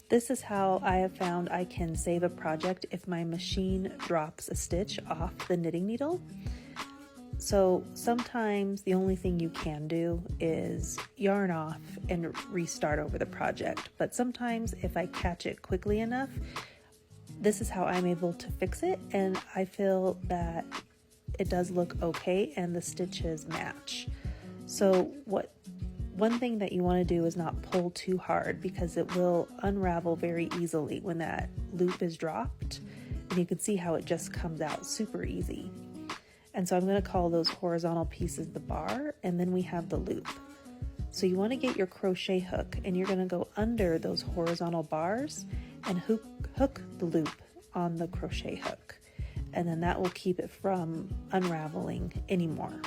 This is how I have found I can save a project if my machine drops a stitch off the knitting needle. So sometimes the only thing you can do is yarn off and restart over the project. But sometimes if I catch it quickly enough, this is how I'm able to fix it. And I feel that it does look okay and the stitches match. So one thing that you want to do is not pull too hard, because it will unravel very easily when that loop is dropped. And you can see how it just comes out super easy. And so I'm going to call those horizontal pieces the bar, and then we have the loop. So you want to get your crochet hook, and you're going to go under those horizontal bars and hook the loop on the crochet hook. And then that will keep it from unraveling anymore.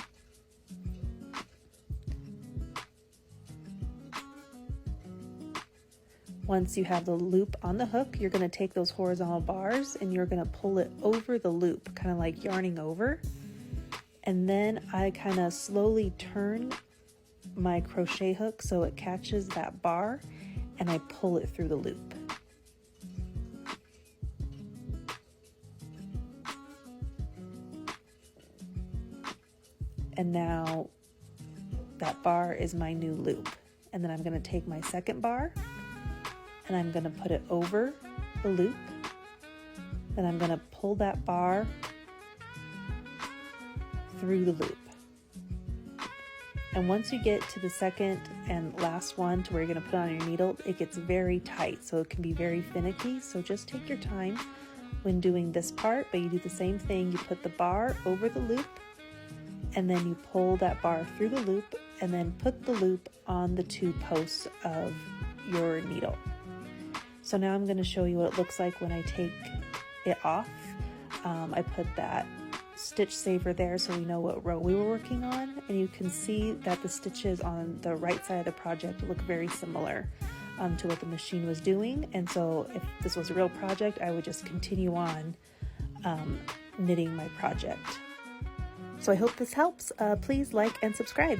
Once you have the loop on the hook, you're going to take those horizontal bars and you're going to pull it over the loop, kind of like yarning over. And then I kind of slowly turn my crochet hook so it catches that bar, and I pull it through the loop. And now that bar is my new loop. And then I'm going to take my second bar and I'm going to put it over the loop. Then I'm going to pull that bar through the loop. And once you get to the second and last one, to where you're going to put on your needle, it gets very tight, so it can be very finicky. So just take your time when doing this part, but you do the same thing. You put the bar over the loop, and then you pull that bar through the loop, and then put the loop on the two posts of your needle. So now I'm going to show you what it looks like when I take it off. I put that stitch saver there so we know what row we were working on, and you can see that the stitches on the right side of the project look very similar to what the machine was doing. And so if this was a real project, I would just continue on knitting my project. So I hope this helps. Please like and subscribe.